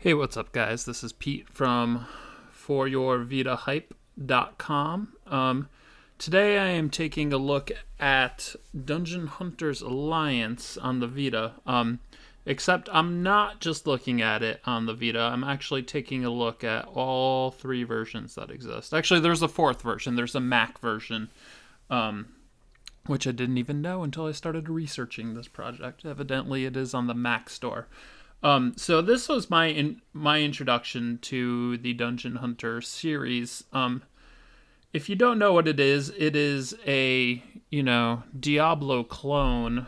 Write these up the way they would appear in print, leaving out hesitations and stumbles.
Hey, what's up, guys? This is Pete from foryourvitahype.com. Today I am taking a look at Dungeon Hunters Alliance on the Vita. Except I'm not just looking at it on the Vita. I'm actually taking a look at all three versions that exist. Actually, there's a fourth version. There's a Mac version, which I didn't even know until I started researching this project. Evidently, it is on the Mac store. So this was my introduction to the Dungeon Hunter series. If you don't know what it is a Diablo clone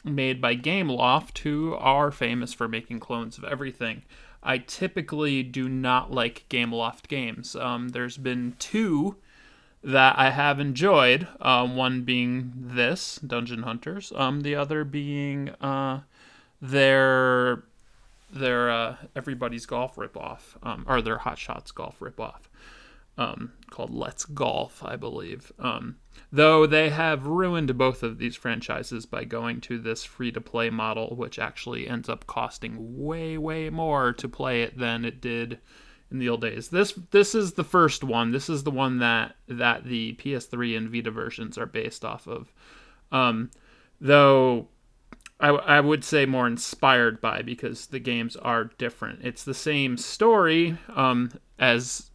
made by Gameloft, who are famous for making clones of everything. I typically do not like Gameloft games. There's been two that I have enjoyed. One being this Dungeon Hunters. The other being their Everybody's Golf ripoff, or their Hot Shots Golf ripoff, called Let's Golf, I believe. Though they have ruined both of these franchises by going to this free-to-play model, which actually ends up costing way, way more to play it than it did in the old days. This is the first one. This is the one that the PS3 and Vita versions are based off of. Though I would say more inspired by, because the games are different. It's the same story, as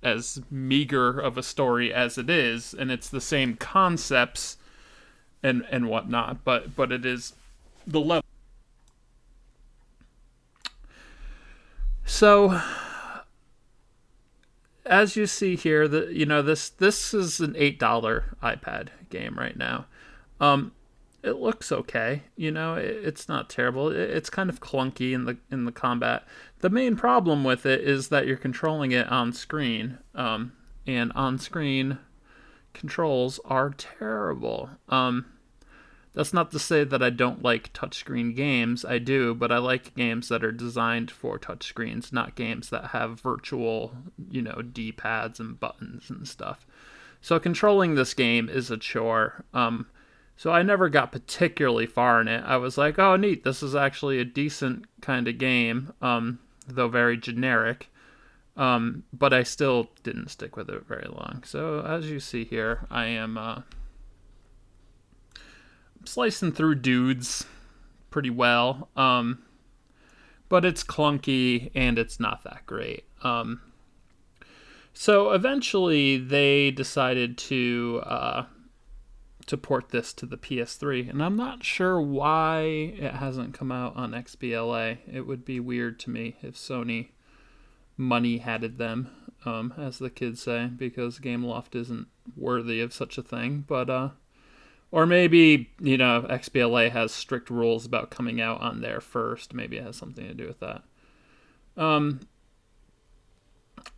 meager of a story as it is, and it's the same concepts and whatnot, but it is the level. So, as you see here, this is an $8 iPad game right now. It looks okay, it's not terrible. It's kind of clunky in the combat. The main problem with it is that you're controlling it on screen, and on screen controls are terrible. That's not to say that I don't like touchscreen games. I do, but I like games that are designed for touchscreens, not games that have virtual, D-pads and buttons and stuff. So controlling this game is a chore. So I never got particularly far in it. I was like, oh, neat, this is actually a decent kind of game, though very generic. But I still didn't stick with it very long. So as you see here, I am slicing through dudes pretty well. But it's clunky and it's not that great. So eventually they decided to port this to the PS3, and I'm not sure why it hasn't come out on XBLA. It would be weird to me if Sony money-hatted them, as the kids say, because Gameloft isn't worthy of such a thing. But or maybe XBLA has strict rules about coming out on there first. Maybe it has something to do with that.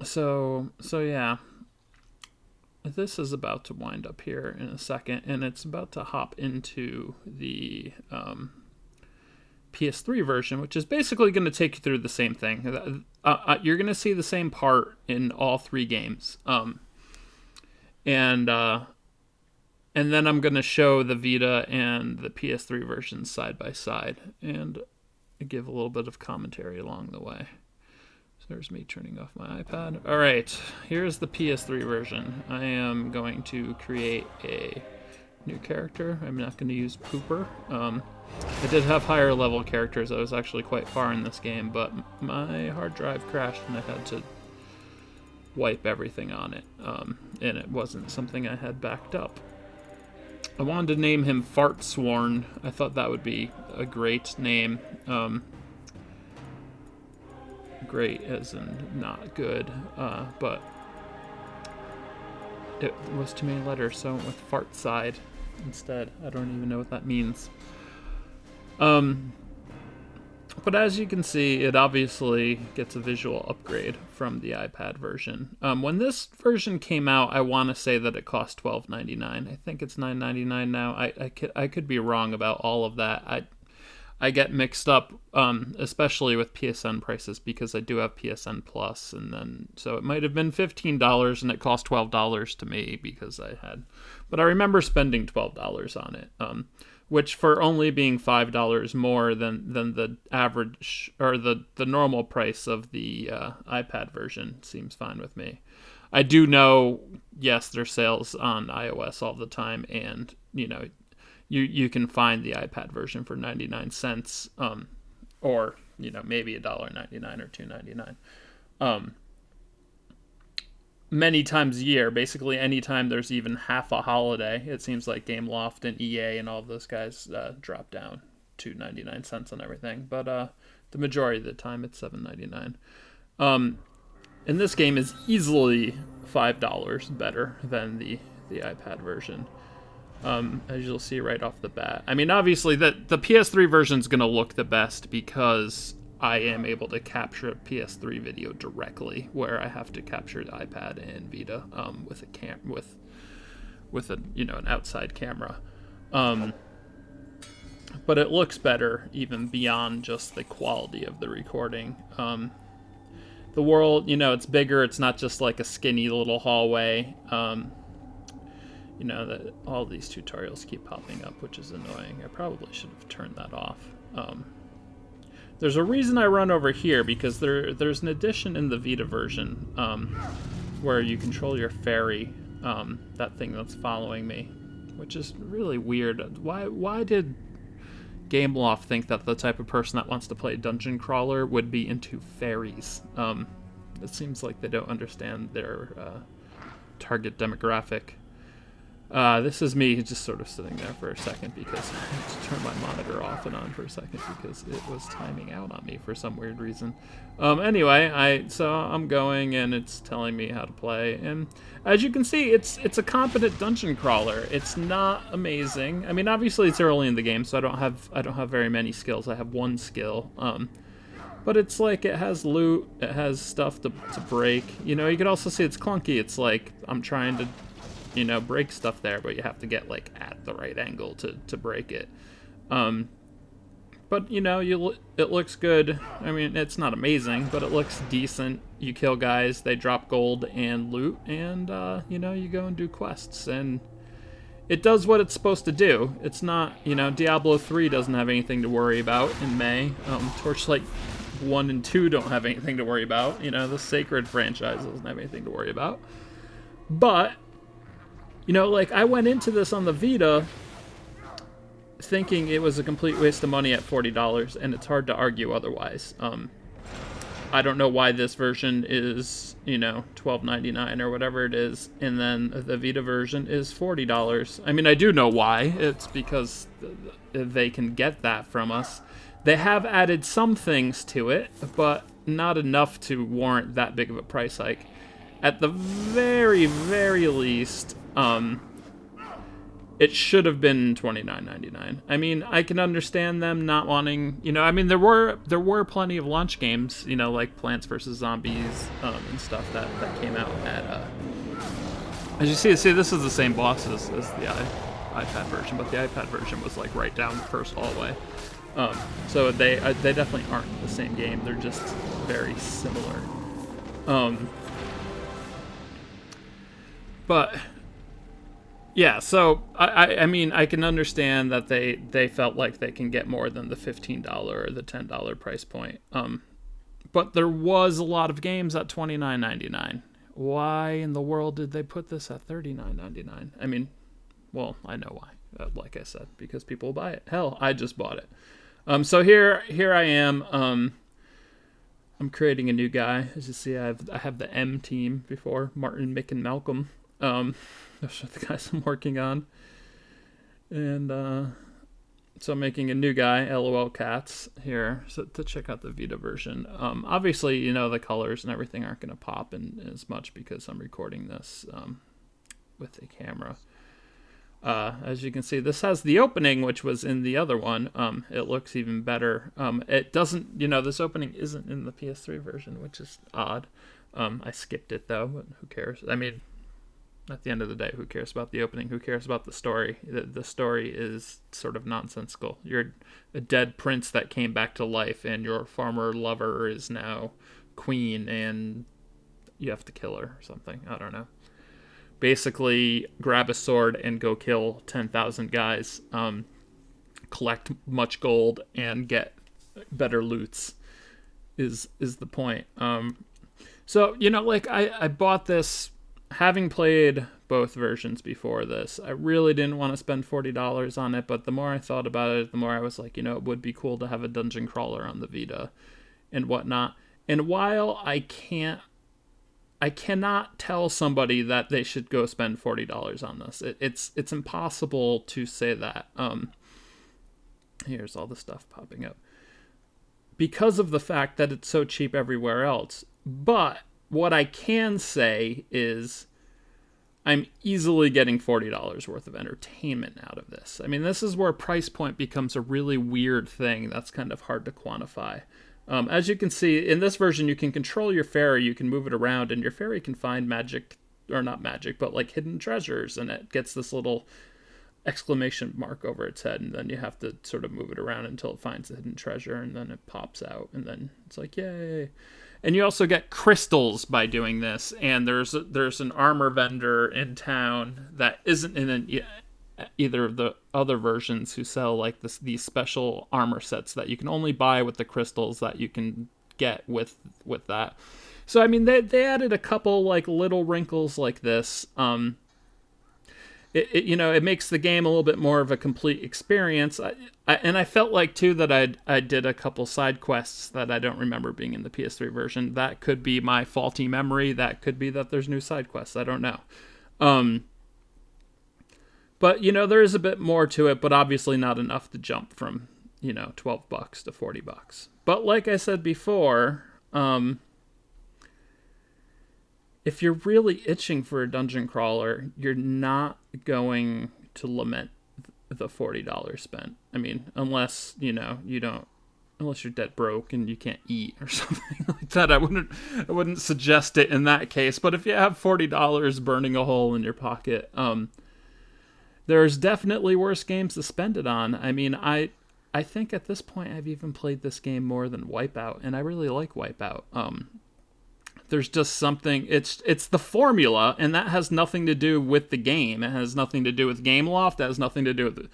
So yeah. This is about to wind up here in a second, and it's about to hop into the PS3 version, which is basically going to take you through the same thing. You're going to see the same part in all three games, and then I'm going to show the Vita and the PS3 versions side by side, and give a little bit of commentary along the way. There's me turning off my iPad. All right, here's the PS3 version. I am going to create a new character. I'm not going to use Pooper. I did have higher level characters. I was actually quite far in this game, but my hard drive crashed and I had to wipe everything on it. And it wasn't something I had backed up. I wanted to name him Fartsworn. I thought that would be a great name. Great as in not good, but it was too many letters, so I went with Fart Side instead. I don't even know what that means. But as you can see, it obviously gets a visual upgrade from the iPad version. When this version came out, I want to say that it cost $12.99. I think it's $9.99 now. I could be wrong about all of that. I get mixed up, especially with PSN prices, because I do have PSN Plus, and then so it might have been $15 and it cost $12 to me because I had, but I remember spending $12 on it. which for only being $5 more than the average or the normal price of the iPad version seems fine with me. I do know, yes, there's sales on iOS all the time, and you can find the iPad version for 99 cents, or maybe $1.99 or $2.99. Many times a year, basically anytime there's even half a holiday, it seems like Gameloft and EA and all of those guys drop down to 99 cents on everything. But the majority of the time, it's $7.99. And this game is easily $5 better than the iPad version. As you'll see right off the bat. I mean, obviously, the PS3 version is going to look the best because I am able to capture a PS3 video directly, where I have to capture the iPad and Vita with a with an outside camera. But it looks better even beyond just the quality of the recording. The world, it's bigger. It's not just like a skinny little hallway. That all these tutorials keep popping up, which is annoying. I probably should have turned that off. There's a reason I run over here, because there's an addition in the Vita version where you control your fairy, that thing that's following me, which is really weird. Why did Gameloft think that the type of person that wants to play Dungeon Crawler would be into fairies? It seems like they don't understand their target demographic. This is me just sort of sitting there for a second because I had to turn my monitor off and on for a second because it was timing out on me for some weird reason. Anyway, so I'm going and it's telling me how to play, and as you can see, it's a competent dungeon crawler. It's not amazing. I mean, obviously it's early in the game, so I don't have very many skills. I have one skill. But it's like it has loot, it has stuff to break. You can also see it's clunky. It's like I'm trying to break stuff there, but you have to get like at the right angle to break it. But it looks good. I mean, it's not amazing, but it looks decent. You kill guys, they drop gold and loot, and you go and do quests, and it does what it's supposed to do. It's not, Diablo 3 doesn't have anything to worry about in May. Torchlight 1 and 2 don't have anything to worry about. The Sacred franchise doesn't have anything to worry about. But I went into this on the Vita thinking it was a complete waste of money at $40, and it's hard to argue otherwise. I don't know why this version is, $12.99 or whatever it is, and then the Vita version is $40. I mean, I do know why. It's because they can get that from us. They have added some things to it, but not enough to warrant that big of a price hike. At the very, very least, it should have been $29.99. I mean, I can understand them not wanting, I mean, there were plenty of launch games, like Plants vs. Zombies and stuff that came out at, as you see, this is the same boss as the iPad version, but the iPad version was like right down the first hallway. So they definitely aren't the same game. They're just very similar. But yeah, so I mean, I can understand that they felt like they can get more than the $15 or the $10 price point. But there was a lot of games at $29.99. Why in the world did they put this at $39.99? I mean, well, I know why. Like I said, because people buy it. Hell, I just bought it. So here I am. I'm creating a new guy. As you see, I have the M team before Martin, Mick, and Malcolm. Those are the guys I'm working on. And so I'm making a new guy, LOL Cats, here, so to check out the Vita version. Obviously, the colors and everything aren't going to pop in as much because I'm recording this with a camera. As you can see, this has the opening, which was in the other one. It looks even better. It doesn't, this opening isn't in the PS3 version, which is odd. I skipped it, though, but who cares? I mean, at the end of the day, who cares about the opening? Who cares about the story? The story is sort of nonsensical. You're a dead prince that came back to life, and your former lover is now queen, and you have to kill her or something. I don't know. Basically, grab a sword and go kill 10,000 guys. collect much gold and get better loots is the point. So, like, I bought this having played both versions before this. I really didn't want to spend $40 on it, but the more I thought about it, the more I was like, it would be cool to have a dungeon crawler on the Vita and whatnot. And while I cannot tell somebody that they should go spend $40 on this. It's impossible to say that. Here's all the stuff popping up. Because of the fact that it's so cheap everywhere else. But what I can say is I'm easily getting $40 worth of entertainment out of this. I mean, this is where price point becomes a really weird thing that's kind of hard to quantify. As you can see, in this version, you can control your fairy, you can move it around, and your fairy can find magic, or not magic, but like hidden treasures, and it gets this little exclamation mark over its head, and then you have to sort of move it around until it finds the hidden treasure, and then it pops out, and then it's like, yay. And you also get crystals by doing this, and there's an armor vendor in town that isn't in either of the other versions who sell like these special armor sets that you can only buy with the crystals that you can get with that. So I mean, they added a couple like little wrinkles like this. It makes the game a little bit more of a complete experience. I felt like too that I did a couple side quests that I don't remember being in the PS3 version. That could be my faulty memory. That could be that there's new side quests. I don't know. But there is a bit more to it, but obviously not enough to jump from $12 to $40. But like I said before, if you're really itching for a dungeon crawler, you're not going to lament the $40 spent. I mean, unless unless you're dead broke and you can't eat or something like that, I wouldn't suggest it in that case. But if you have $40 burning a hole in your pocket, there's definitely worse games to spend it on. I mean, I think at this point I've even played this game more than Wipeout, and I really like Wipeout. There's just something, it's the formula, and that has nothing to do with the game. It has nothing to do with Gameloft. It has nothing to do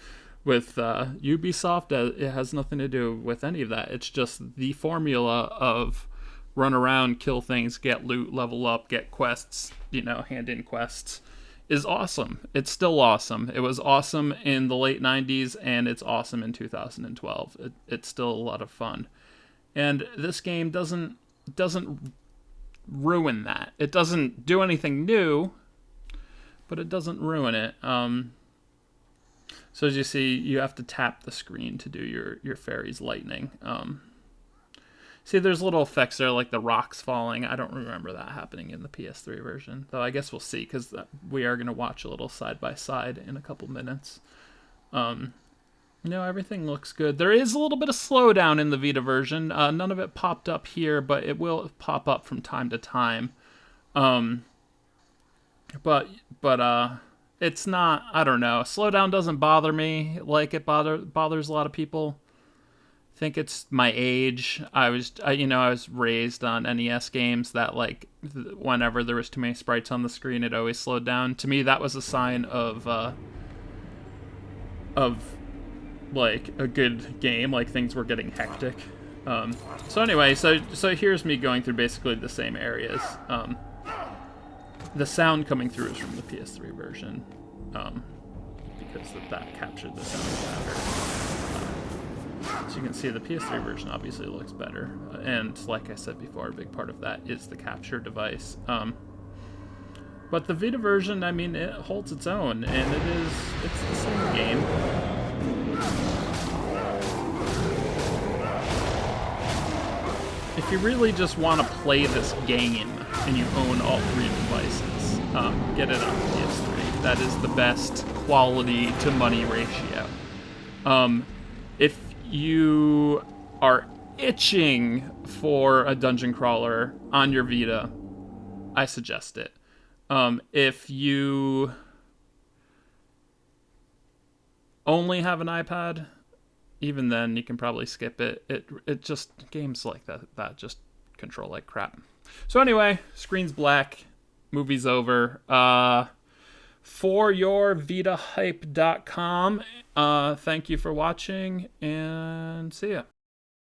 with Ubisoft. It has nothing to do with any of that. It's just the formula of run around, kill things, get loot, level up, get quests, hand in quests, is awesome. It's still awesome. It was awesome in the late 90s, and it's awesome in 2012. It's still a lot of fun. And this game doesn't ruin that. It doesn't do anything new, but it doesn't ruin it. So as you see, you have to tap the screen to do your fairy's lightning. See, there's little effects there, like the rocks falling. I don't remember that happening in the PS3 version, though I guess we'll see, because we are going to watch a little side-by-side in a couple minutes. Everything looks good. There is a little bit of slowdown in the Vita version. None of it popped up here, but it will pop up from time to time. But it's not, I don't know. Slowdown doesn't bother me like it bothers a lot of people. I think it's my age. I was raised on NES games that, like, whenever there was too many sprites on the screen, it always slowed down. To me, that was a sign of like a good game, like things were getting hectic. So anyway, so here's me going through basically the same areas. The sound coming through is from the PS3 version, because that captured the sound better. So you can see the PS3 version obviously looks better, and like I said before, a big part of that is the capture device. But the Vita version, I mean, it holds its own, and it's the same game. If you really just want to play this game and you own all three devices, get it on the PS3. That is the best quality to money ratio. If you are itching for a dungeon crawler on your Vita, I suggest it. If you only have an iPad, even then you can probably skip it. It just, games like that just control like crap. So anyway, screen's black, movie's over. foryourvitahype.com. Thank you for watching, and see ya.